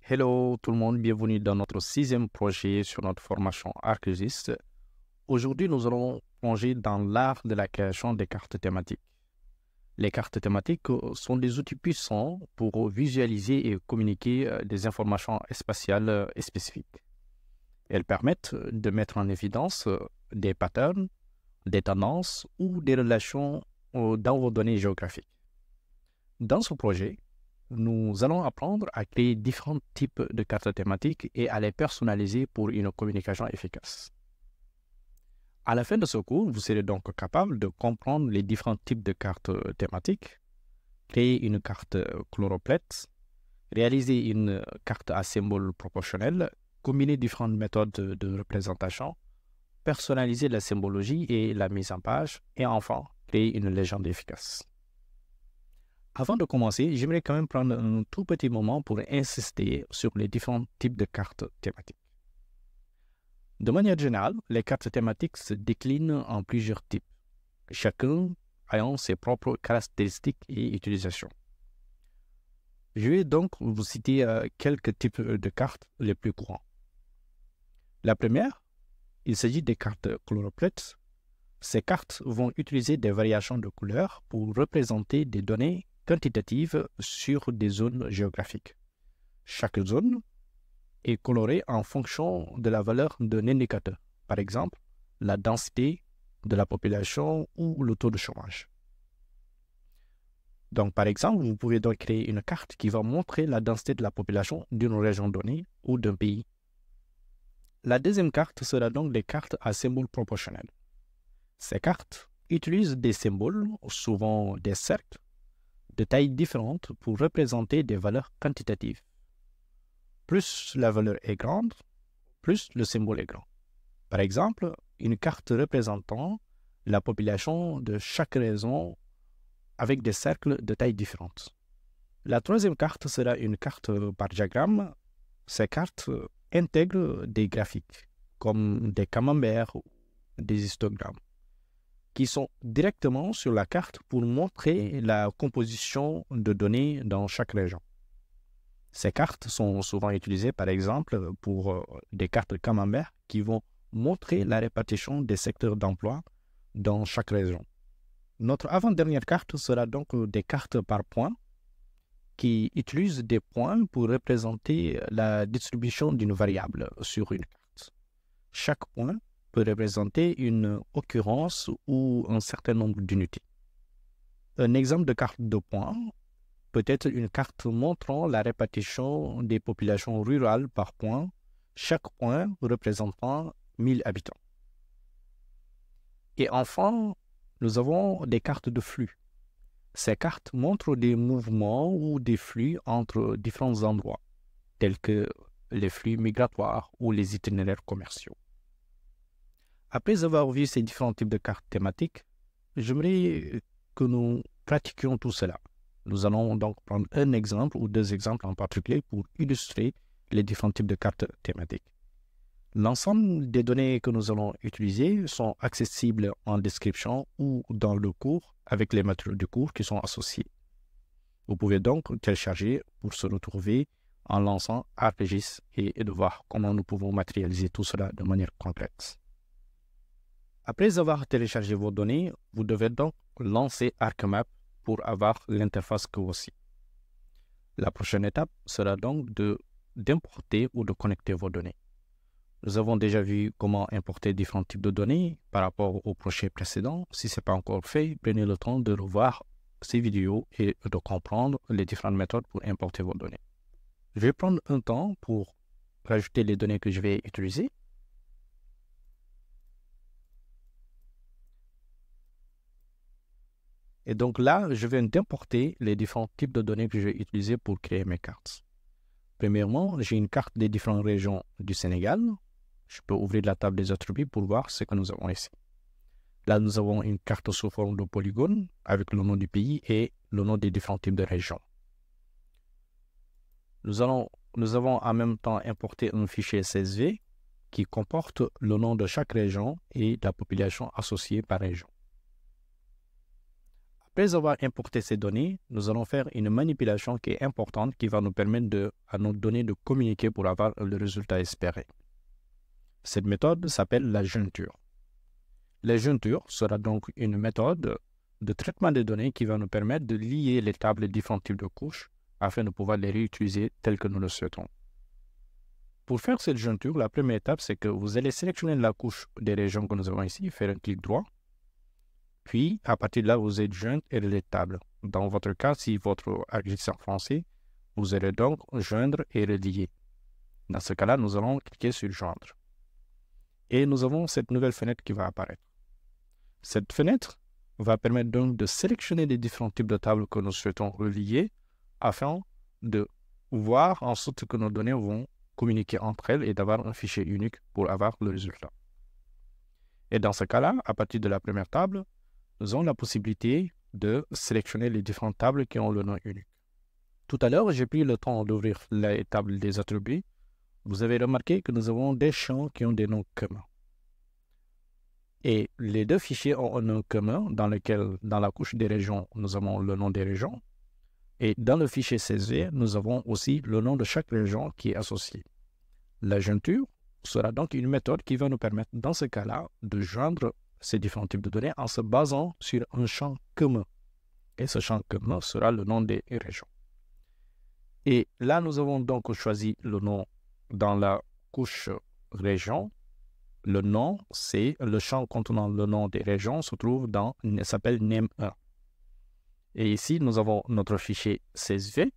Hello tout le monde, bienvenue dans notre sixième projet sur notre formation ArcGIS. Aujourd'hui, nous allons plonger dans l'art de la création des cartes thématiques. Les cartes thématiques sont des outils puissants pour visualiser et communiquer des informations spatiales spécifiques. Elles permettent de mettre en évidence des patterns, des tendances ou des relations dans vos données géographiques. Dans ce projet, nous allons apprendre à créer différents types de cartes thématiques et à les personnaliser pour une communication efficace. À la fin de ce cours, vous serez donc capable de comprendre les différents types de cartes thématiques, créer une carte chloroplex, réaliser une carte à symbole proportionnel, combiner différentes méthodes de représentation, personnaliser la symbologie et la mise en page, et enfin, créer une légende efficace. Avant de commencer, j'aimerais quand même prendre un tout petit moment pour insister sur les différents types de cartes thématiques. De manière générale, les cartes thématiques se déclinent en plusieurs types, chacun ayant ses propres caractéristiques et utilisations. Je vais donc vous citer quelques types de cartes les plus courants. La première, il s'agit des cartes chloroplex. Ces cartes vont utiliser des variations de couleurs pour représenter des données quantitatives sur des zones géographiques. Chaque zone est colorée en fonction de la valeur d'un indicateur, par exemple la densité de la population ou le taux de chômage. Donc, par exemple, vous pouvez donc créer une carte qui va montrer la densité de la population d'une région donnée ou d'un pays. La deuxième carte sera donc des cartes à symboles proportionnels. Ces cartes utilisent des symboles, souvent des cercles, de tailles différentes pour représenter des valeurs quantitatives. Plus la valeur est grande, plus le symbole est grand. Par exemple, une carte représentant la population de chaque région avec des cercles de tailles différentes. La troisième carte sera une carte par diagramme. Ces cartes intègrent des graphiques, comme des camemberts ou des histogrammes, qui sont directement sur la carte pour montrer la composition de données dans chaque région. Ces cartes sont souvent utilisées, par exemple, pour des cartes camembert qui vont montrer la répartition des secteurs d'emploi dans chaque région. Notre avant-dernière carte sera donc des cartes par points qui utilisent des points pour représenter la distribution d'une variable sur une carte. Chaque point peut représenter une occurrence ou un certain nombre d'unités. Un exemple de carte de points peut être une carte montrant la répartition des populations rurales par point, chaque point représentant 1000 habitants. Et enfin, nous avons des cartes de flux. Ces cartes montrent des mouvements ou des flux entre différents endroits, tels que les flux migratoires ou les itinéraires commerciaux. Après avoir vu ces différents types de cartes thématiques, j'aimerais que nous pratiquions tout cela. Nous allons donc prendre un exemple ou deux exemples en particulier pour illustrer les différents types de cartes thématiques. L'ensemble des données que nous allons utiliser sont accessibles en description ou dans le cours avec les matériaux du cours qui sont associés. Vous pouvez donc télécharger pour se retrouver en lançant ArcGIS et de voir comment nous pouvons matérialiser tout cela de manière concrète. Après avoir téléchargé vos données, vous devez donc lancer ArcMap pour avoir l'interface que voici. La prochaine étape sera donc d'importer ou de connecter vos données. Nous avons déjà vu comment importer différents types de données par rapport au projet précédent. Si ce n'est pas encore fait, prenez le temps de revoir ces vidéos et de comprendre les différentes méthodes pour importer vos données. Je vais prendre un temps pour rajouter les données que je vais utiliser. Et donc là, je viens d'importer les différents types de données que je vais utiliser pour créer mes cartes. Premièrement, j'ai une carte des différentes régions du Sénégal. Je peux ouvrir la table des attributs pour voir ce que nous avons ici. Là, nous avons une carte sous forme de polygone avec le nom du pays et le nom des différents types de régions. Nous avons en même temps importé un fichier CSV qui comporte le nom de chaque région et la population associée par région. Après avoir importé ces données, nous allons faire une manipulation qui est importante qui va nous permettre à nos données de communiquer pour avoir le résultat espéré. Cette méthode s'appelle la jointure. La jointure sera donc une méthode de traitement des données qui va nous permettre de lier les tables de différents types de couches afin de pouvoir les réutiliser telles que nous le souhaitons. Pour faire cette jointure, la première étape, c'est que vous allez sélectionner la couche des régions que nous avons ici, faire un clic droit. Puis, à partir de là, vous êtes jointe et relier table. Dans votre cas, si votre ArcGIS est en français, vous allez donc joindre et relier. Dans ce cas-là, nous allons cliquer sur joindre. Et nous avons cette nouvelle fenêtre qui va apparaître. Cette fenêtre va permettre donc de sélectionner les différents types de tables que nous souhaitons relier afin de voir ensuite que nos données vont communiquer entre elles et d'avoir un fichier unique pour avoir le résultat. Et dans ce cas-là, à partir de la première table, nous avons la possibilité de sélectionner les différentes tables qui ont le nom unique. Tout à l'heure, j'ai pris le temps d'ouvrir la table des attributs. Vous avez remarqué que nous avons des champs qui ont des noms communs. Et les deux fichiers ont un nom commun dans lequel, dans la couche des régions, nous avons le nom des régions. Et dans le fichier CSV, nous avons aussi le nom de chaque région qui est associé. La jointure sera donc une méthode qui va nous permettre, dans ce cas-là, de joindre ces différents types de données en se basant sur un champ commun. Et ce champ commun sera le nom des régions. Et là, nous avons donc choisi le nom dans la couche région. Le nom, c'est le champ contenant le nom des régions se trouve s'appelle name1. Et ici, nous avons notre fichier CSV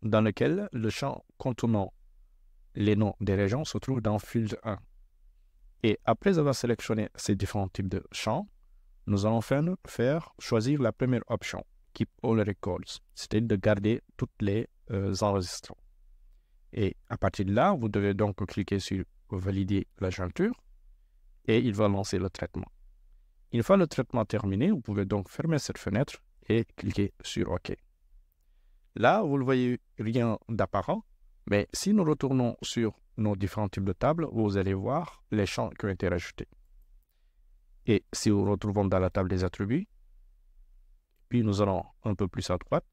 dans lequel le champ contenant les noms des régions se trouve dans field 1. Et après avoir sélectionné ces différents types de champs, nous allons choisir la première option, Keep All Records, c'est-à-dire de garder toutes les enregistrements. Et à partir de là, vous devez donc cliquer sur Valider la jointure et il va lancer le traitement. Une fois le traitement terminé, vous pouvez donc fermer cette fenêtre et cliquer sur OK. Là, vous ne voyez rien d'apparent, mais si nous retournons sur nos différents types de tables, vous allez voir les champs qui ont été rajoutés. Et si nous retrouvons dans la table des attributs, puis nous allons un peu plus à droite,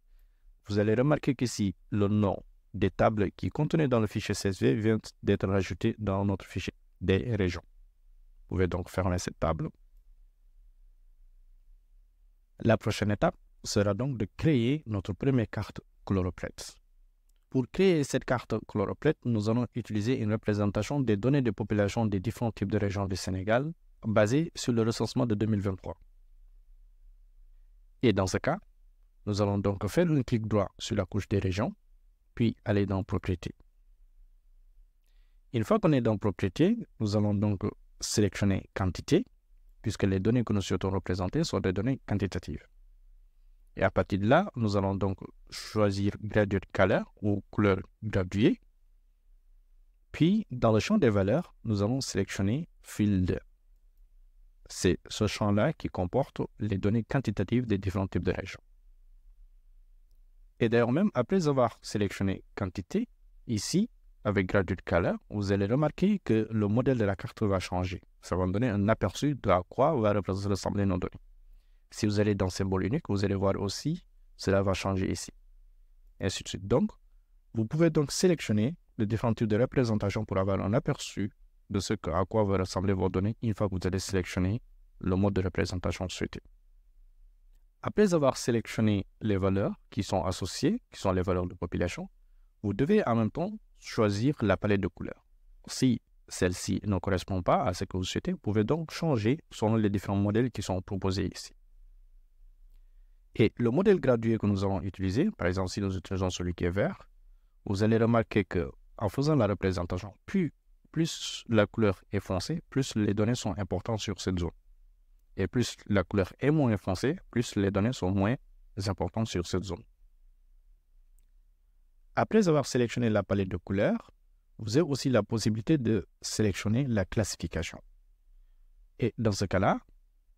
vous allez remarquer qu'ici, le nom des tables qui contenaient dans le fichier CSV vient d'être rajouté dans notre fichier des régions. Vous pouvez donc fermer cette table. La prochaine étape sera donc de créer notre première carte Colourplate. Pour créer cette carte Colourplate, nous allons utiliser une représentation des données de population des différents types de régions du Sénégal basée sur le recensement de 2023. Et dans ce cas, nous allons donc faire un clic droit sur la couche des régions, puis aller dans Propriétés. Une fois qu'on est dans Propriétés, nous allons donc sélectionner Quantité, puisque les données que nous souhaitons représenter sont des données quantitatives. Et à partir de là, nous allons donc choisir Graduate Color ou couleur graduée. Puis, dans le champ des valeurs, nous allons sélectionner Field. C'est ce champ-là qui comporte les données quantitatives des différents types de régions. Et d'ailleurs, même après avoir sélectionné Quantité, ici, avec Graduate Color, vous allez remarquer que le modèle de la carte va changer. Ça va nous donner un aperçu de à quoi va ressembler nos données. Si vous allez dans Symbole unique, vous allez voir aussi, cela va changer ici. Et ainsi de suite. Donc, vous pouvez donc sélectionner les différents types de représentation pour avoir un aperçu de à quoi vont ressembler vos données une fois que vous allez sélectionner le mode de représentation souhaité. Après avoir sélectionné les valeurs qui sont associées, qui sont les valeurs de population, vous devez en même temps choisir la palette de couleurs. Si celle-ci ne correspond pas à ce que vous souhaitez, vous pouvez donc changer selon les différents modèles qui sont proposés ici. Et le modèle gradué que nous allons utiliser, par exemple si nous utilisons celui qui est vert, vous allez remarquer qu'en faisant la représentation, plus la couleur est foncée, plus les données sont importantes sur cette zone. Et plus la couleur est moins foncée, plus les données sont moins importantes sur cette zone. Après avoir sélectionné la palette de couleurs, vous avez aussi la possibilité de sélectionner la classification. Et dans ce cas-là,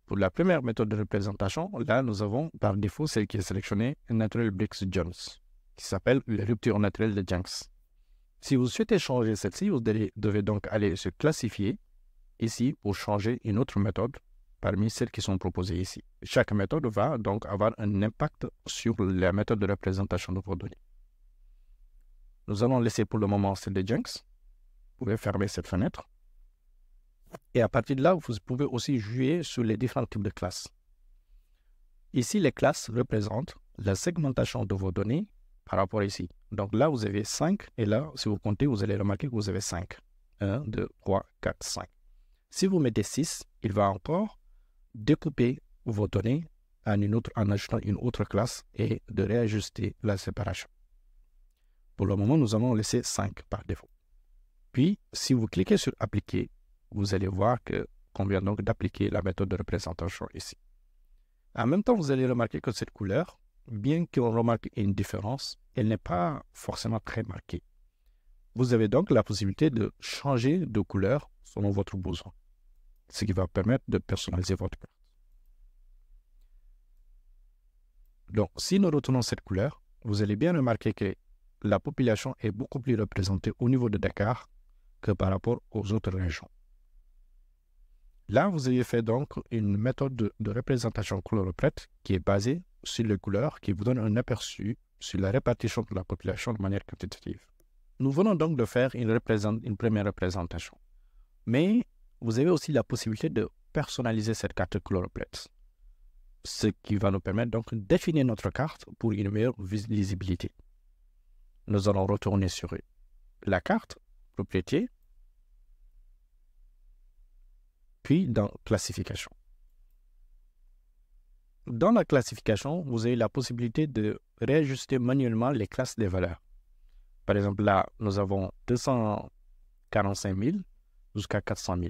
pour la première méthode de représentation, là, nous avons par défaut celle qui est sélectionnée Natural Bricks Jones, qui s'appelle la rupture naturelle de Jenks. Si vous souhaitez changer celle-ci, vous devez donc aller sur Classifier, ici, pour changer une autre méthode, parmi celles qui sont proposées ici. Chaque méthode va donc avoir un impact sur la méthode de représentation de vos données. Nous allons laisser pour le moment celle de Jenks. Vous pouvez fermer cette fenêtre. Et à partir de là, vous pouvez aussi jouer sur les différents types de classes. Ici, les classes représentent la segmentation de vos données par rapport ici. Donc là, vous avez 5. Et là, si vous comptez, vous allez remarquer que vous avez 5. 1, 2, 3, 4, 5. Si vous mettez 6, il va encore découper vos données en ajoutant une autre classe et de réajuster la séparation. Pour le moment, nous allons laisser 5 par défaut. Puis, si vous cliquez sur « Appliquer », vous allez voir qu'on vient donc d'appliquer la méthode de représentation ici. En même temps, vous allez remarquer que cette couleur, bien qu'on remarque une différence, elle n'est pas forcément très marquée. Vous avez donc la possibilité de changer de couleur selon votre besoin, ce qui va permettre de personnaliser votre carte. Donc, si nous retournons cette couleur, vous allez bien remarquer que la population est beaucoup plus représentée au niveau de Dakar que par rapport aux autres régions. Là, vous avez fait donc une méthode de représentation coloroplète qui est basée sur les couleurs, qui vous donne un aperçu sur la répartition de la population de manière quantitative. Nous venons donc de faire une première représentation. Mais vous avez aussi la possibilité de personnaliser cette carte coloroplète, ce qui va nous permettre donc de définir notre carte pour une meilleure lisibilité. Nous allons retourner sur la carte, propriété, puis dans classification. Dans la classification, vous avez la possibilité de réajuster manuellement les classes des valeurs. Par exemple, là, nous avons 245 000 jusqu'à 400 000.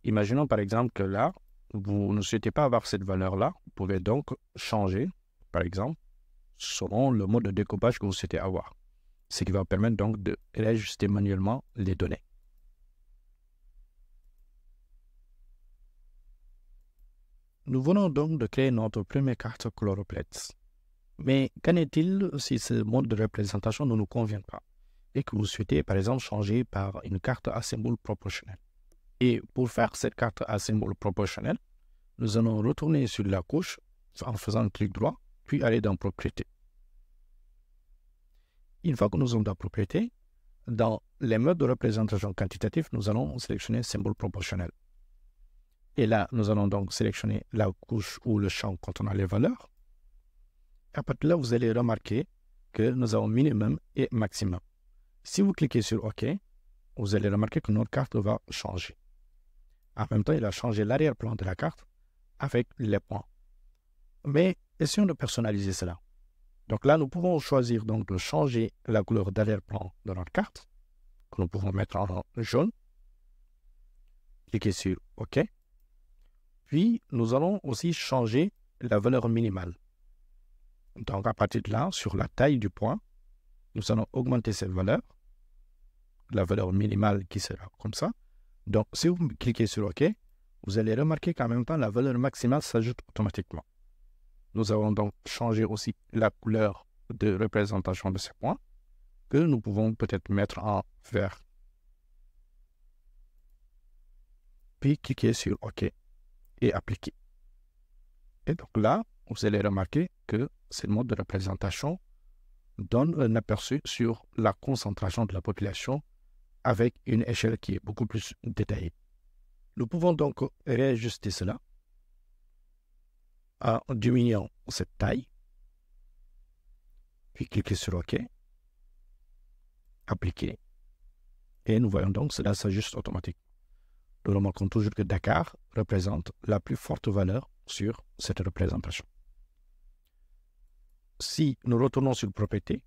Imaginons par exemple que là, vous ne souhaitez pas avoir cette valeur-là. Vous pouvez donc changer, par exemple, selon le mode de découpage que vous souhaitez avoir. Ce qui va permettre donc de réajuster manuellement les données. Nous venons donc de créer notre première carte coloroplète. Mais qu'en est-il si ce mode de représentation ne nous convient pas et que vous souhaitez par exemple changer par une carte à symbole proportionnel? Et pour faire cette carte à symbole proportionnel, nous allons retourner sur la couche en faisant un clic droit, puis aller dans Propriétés. Une fois que nous sommes dans Propriétés, dans les modes de représentation quantitative, nous allons sélectionner symbole proportionnel. Et là, nous allons donc sélectionner la couche ou le champ contenant les valeurs. À partir de là, vous allez remarquer que nous avons minimum et maximum. Si vous cliquez sur OK, vous allez remarquer que notre carte va changer. En même temps, il a changé l'arrière-plan de la carte avec les points. Mais essayons de personnaliser cela. Donc là, nous pouvons choisir donc de changer la couleur d'arrière-plan de notre carte, que nous pouvons mettre en jaune. Cliquez sur OK. Puis, nous allons aussi changer la valeur minimale. Donc, à partir de là, sur la taille du point, nous allons augmenter cette valeur, la valeur minimale qui sera comme ça. Donc, si vous cliquez sur OK, vous allez remarquer qu'en même temps, la valeur maximale s'ajoute automatiquement. Nous avons donc changé aussi la couleur de représentation de ces points, que nous pouvons peut-être mettre en vert. Puis, cliquez sur OK et appliquer. Et donc là, vous allez remarquer que ce mode de représentation donne un aperçu sur la concentration de la population avec une échelle qui est beaucoup plus détaillée. Nous pouvons donc réajuster cela en diminuant cette taille, puis cliquer sur OK, appliquer, et nous voyons donc cela s'ajuste automatiquement. Nous remarquons toujours que Dakar représente la plus forte valeur sur cette représentation. Si nous retournons sur Propriété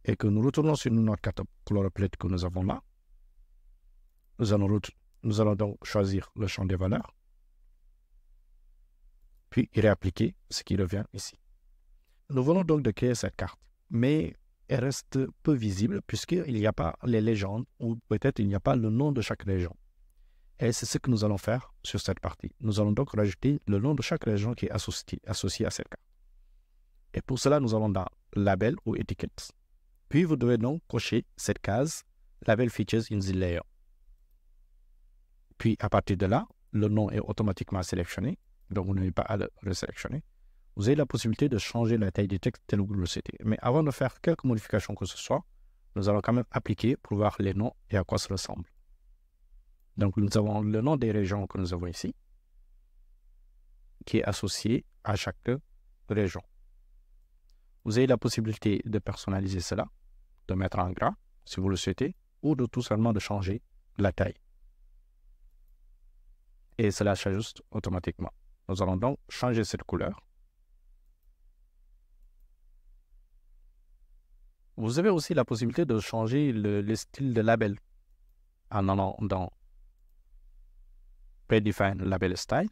et que nous retournons sur notre carte coloroplète que nous avons là, nous allons donc choisir le champ des valeurs, puis réappliquer ce qui revient ici. Nous venons donc de créer cette carte, mais elle reste peu visible puisqu'il n'y a pas les légendes ou peut-être il n'y a pas le nom de chaque région. Et c'est ce que nous allons faire sur cette partie. Nous allons donc rajouter le nom de chaque région qui est associé à cette carte. Et pour cela, nous allons dans Label ou Étiquette. Puis, vous devez donc cocher cette case Label Features in the Layer. Puis, à partir de là, le nom est automatiquement sélectionné, donc vous n'avez pas à le resélectionner. Vous avez la possibilité de changer la taille du texte tel que vous le souhaitez. Mais avant de faire quelques modifications que ce soit, nous allons quand même appliquer pour voir les noms et à quoi ça ressemble. Donc, nous avons le nom des régions que nous avons ici, qui est associé à chaque région. Vous avez la possibilité de personnaliser cela, de mettre en gras, si vous le souhaitez, ou de tout simplement de changer la taille. Et cela s'ajuste automatiquement. Nous allons donc changer cette couleur. Vous avez aussi la possibilité de changer le style de label en allant dans Predefine Label Style,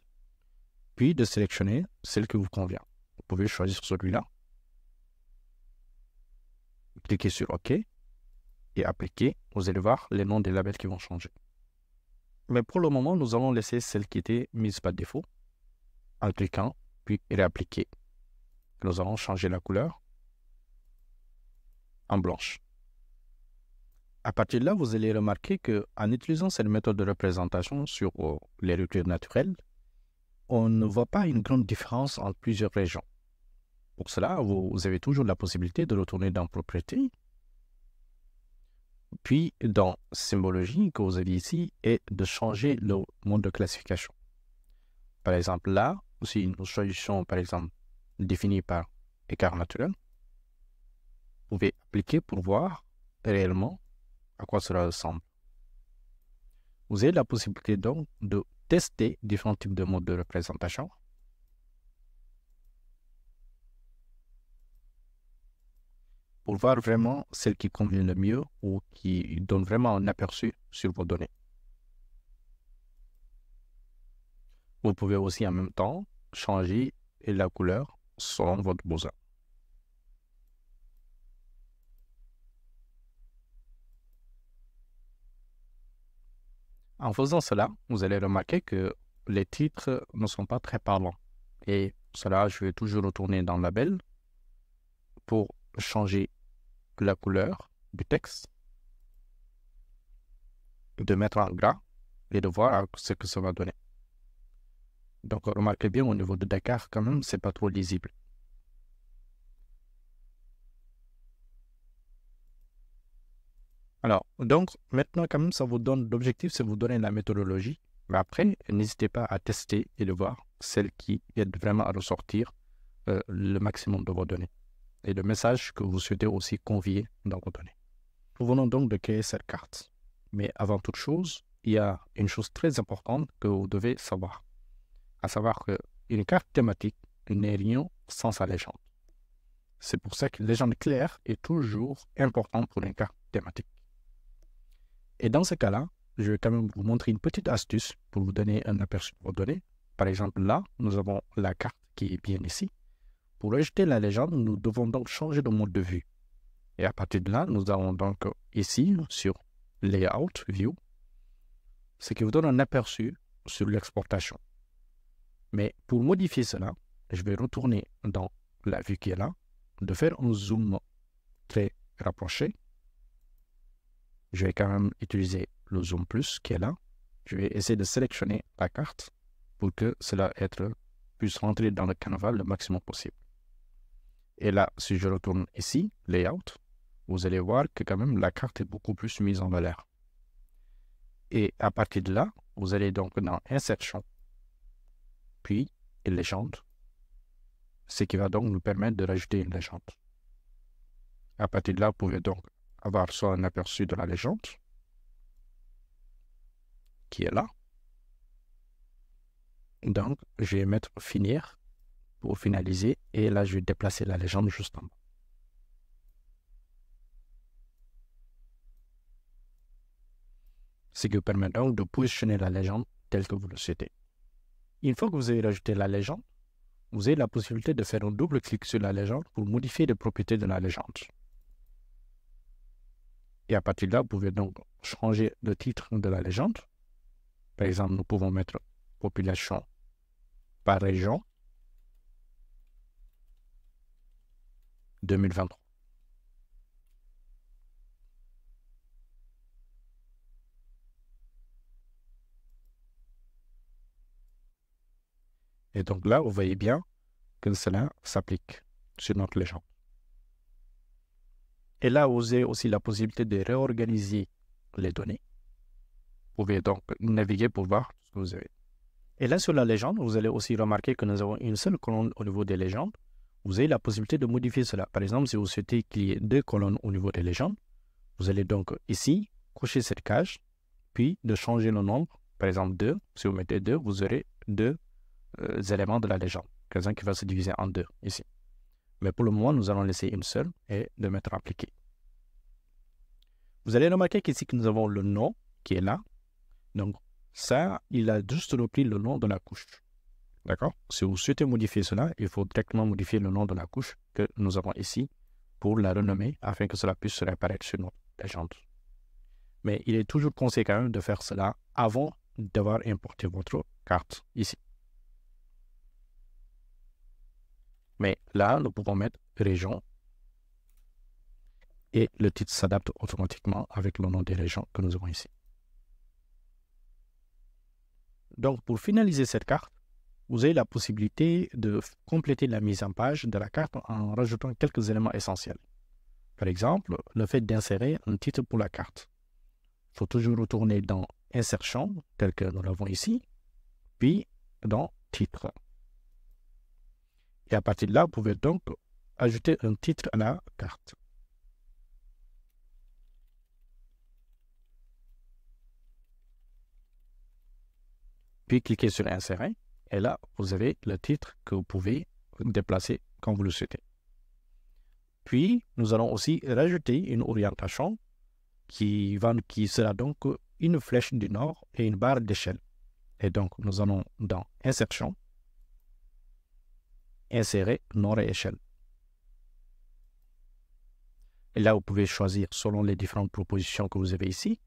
puis de sélectionner celle qui vous convient. Vous pouvez choisir celui-là. Cliquez sur OK et appliquer. Vous allez voir les noms des labels qui vont changer. Mais pour le moment, nous allons laisser celle qui était mise par défaut en cliquant, puis réappliquer. Nous allons changer la couleur en blanche. À partir de là, vous allez remarquer qu'en utilisant cette méthode de représentation sur les recueils naturels, on ne voit pas une grande différence entre plusieurs régions. Pour cela, vous avez toujours la possibilité de retourner dans Propriétés, puis dans Symbologie que vous avez ici, et de changer le mode de classification. Par exemple, là, si nous choisissons, par exemple, défini par écart naturel, vous pouvez appliquer pour voir réellement à quoi cela ressemble. Vous avez la possibilité donc de tester différents types de modes de représentation. Pour voir vraiment celle qui convient le mieux ou qui donne vraiment un aperçu sur vos données. Vous pouvez aussi en même temps changer la couleur selon votre besoin. En faisant cela, vous allez remarquer que les titres ne sont pas très parlants. Et cela, je vais toujours retourner dans Label pour changer la couleur du texte, de mettre en gras et de voir ce que ça va donner. Donc, remarquez bien au niveau de Dakar, quand même, c'est pas trop lisible. Alors, donc, maintenant, quand même, ça vous donne l'objectif, c'est vous donner la méthodologie. Mais après, n'hésitez pas à tester et de voir celle qui aide vraiment à ressortir le maximum de vos données et le message que vous souhaitez aussi convier dans vos données. Nous venons donc de créer cette carte. Mais avant toute chose, il y a une chose très importante que vous devez savoir. À savoir qu'une carte thématique n'est rien sans sa légende. C'est pour ça que la légende claire est toujours importante pour une carte thématique. Et dans ce cas-là, je vais quand même vous montrer une petite astuce pour vous donner un aperçu de vos données. Par exemple, là, nous avons la carte qui est bien ici. Pour ajouter la légende, nous devons donc changer de mode de vue. Et à partir de là, nous avons donc ici, sur Layout, View, ce qui vous donne un aperçu sur l'exportation. Mais pour modifier cela, je vais retourner dans la vue qui est là, de faire un zoom très rapproché. Je vais quand même utiliser le zoom plus qui est là. Je vais essayer de sélectionner la carte pour que cela puisse rentrer dans le canevas le maximum possible. Et là, si je retourne ici, Layout, vous allez voir que quand même la carte est beaucoup plus mise en valeur. Et à partir de là, vous allez donc dans Insertion, puis Légende, ce qui va donc nous permettre de rajouter une légende. À partir de là, vous pouvez donc avoir soit un aperçu de la légende, qui est là. Donc, je vais mettre Finir pour finaliser, et là, je vais déplacer la légende juste en bas. Ce qui vous permet donc de positionner la légende telle que vous le souhaitez. Une fois que vous avez rajouté la légende, vous avez la possibilité de faire un double clic sur la légende pour modifier les propriétés de la légende. Et à partir de là, vous pouvez donc changer le titre de la légende. Par exemple, nous pouvons mettre population par région 2023. Et donc là, vous voyez bien que cela s'applique sur notre légende. Et là, vous avez aussi la possibilité de réorganiser les données. Vous pouvez donc naviguer pour voir ce que vous avez. Et là, sur la légende, vous allez aussi remarquer que nous avons une seule colonne au niveau des légendes. Vous avez la possibilité de modifier cela. Par exemple, si vous souhaitez qu'il y ait 2 colonnes au niveau des légendes, vous allez donc ici cocher cette case, puis de changer le nombre. Par exemple, 2. Si vous mettez 2, vous aurez 2 éléments de la légende. Quelqu'un qui va se diviser en 2 ici. Mais pour le moment, nous allons laisser une seule et de mettre appliquer. Vous allez remarquer qu'ici que nous avons le nom qui est là. Donc ça, il a juste repris le nom de la couche. D'accord? Si vous souhaitez modifier cela, il faut directement modifier le nom de la couche que nous avons ici pour la renommer afin que cela puisse réapparaître sur notre légende. Mais il est toujours conseillé quand même de faire cela avant d'avoir importé votre carte ici. Mais là, nous pouvons mettre région et le titre s'adapte automatiquement avec le nom des régions que nous avons ici. Donc, pour finaliser cette carte, vous avez la possibilité de compléter la mise en page de la carte en rajoutant quelques éléments essentiels. Par exemple, le fait d'insérer un titre pour la carte. Il faut toujours retourner dans Insertion, tel que nous l'avons ici, puis dans Titre. Et à partir de là, vous pouvez donc ajouter un titre à la carte. Puis cliquez sur Insérer. Et là, vous avez le titre que vous pouvez déplacer quand vous le souhaitez. Puis, nous allons aussi rajouter une orientation qui sera donc une flèche du nord et une barre d'échelle. Et donc, nous allons dans Insertion, Insérer nord et échelle. Et là, vous pouvez choisir selon les différentes propositions que vous avez ici.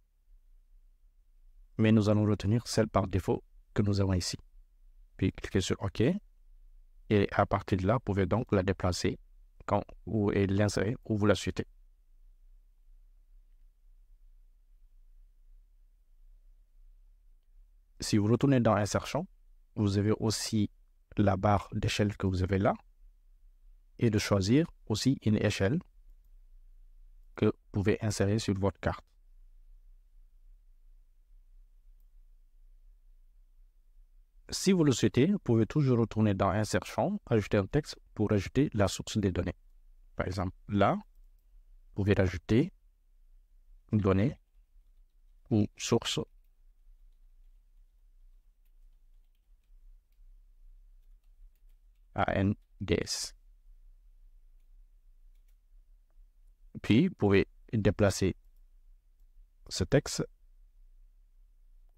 Mais nous allons retenir celle par défaut que nous avons ici. Puis cliquez sur OK. Et à partir de là, vous pouvez donc la déplacer et l'insérer où vous la souhaitez. Si vous retournez dans Insertion, vous avez aussi la barre d'échelle que vous avez là et de choisir aussi une échelle que vous pouvez insérer sur votre carte. Si vous le souhaitez, vous pouvez toujours retourner dans Insertion, ajouter un texte pour ajouter la source des données. Par exemple, là, vous pouvez rajouter une donnée ou source ANDS. Puis, vous pouvez déplacer ce texte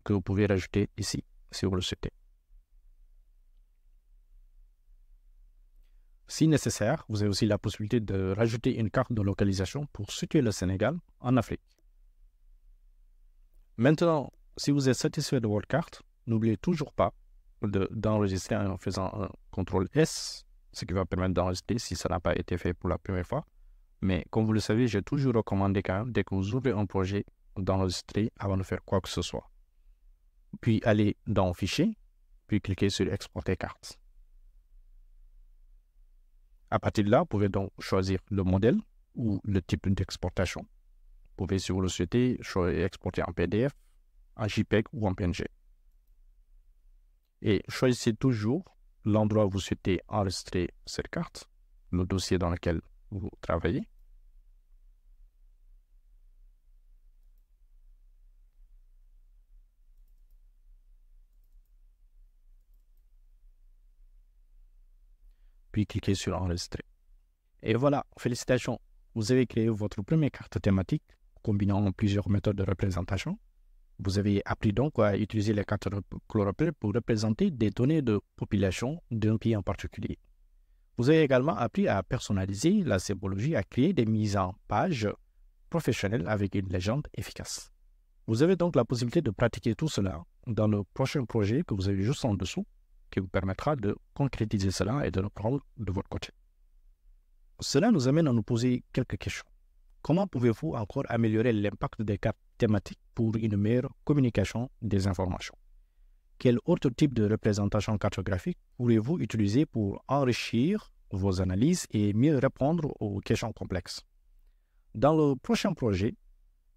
que vous pouvez rajouter ici, si vous le souhaitez. Si nécessaire, vous avez aussi la possibilité de rajouter une carte de localisation pour situer le Sénégal en Afrique. Maintenant, si vous êtes satisfait de votre carte, n'oubliez toujours pas d'enregistrer en faisant un CTRL S, ce qui va permettre d'enregistrer si ça n'a pas été fait pour la première fois. Mais comme vous le savez, j'ai toujours recommandé quand même, dès que vous ouvrez un projet, d'enregistrer avant de faire quoi que ce soit. Puis allez dans Fichier, puis cliquez sur Exporter carte. À partir de là, vous pouvez donc choisir le modèle ou le type d'exportation. Vous pouvez, si vous le souhaitez, exporter en PDF, en JPEG ou en PNG. Et choisissez toujours l'endroit où vous souhaitez enregistrer cette carte, le dossier dans lequel vous travaillez. Puis cliquez sur Enregistrer. Et voilà, félicitations, vous avez créé votre première carte thématique combinant plusieurs méthodes de représentation. Vous avez appris donc à utiliser les cartes chlorophylle pour représenter des données de population d'un pays en particulier. Vous avez également appris à personnaliser la symbologie, à créer des mises en page professionnelles avec une légende efficace. Vous avez donc la possibilité de pratiquer tout cela dans le prochain projet que vous avez juste en dessous, qui vous permettra de concrétiser cela et de le prendre de votre côté. Cela nous amène à nous poser quelques questions. Comment pouvez-vous encore améliorer l'impact des cartes thématiques pour une meilleure communication des informations? quel autre type de représentation cartographique pourrez-vous utiliser pour enrichir vos analyses et mieux répondre aux questions complexes? Dans le prochain projet,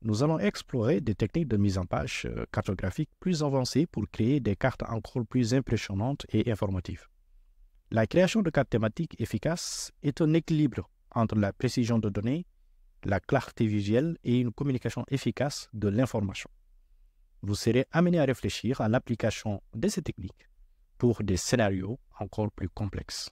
nous allons explorer des techniques de mise en page cartographique plus avancées pour créer des cartes encore plus impressionnantes et informatives. La création de cartes thématiques efficaces est un équilibre entre la précision de données, la clarté visuelle et une communication efficace de l'information. Vous serez amené à réfléchir à l'application de ces techniques pour des scénarios encore plus complexes.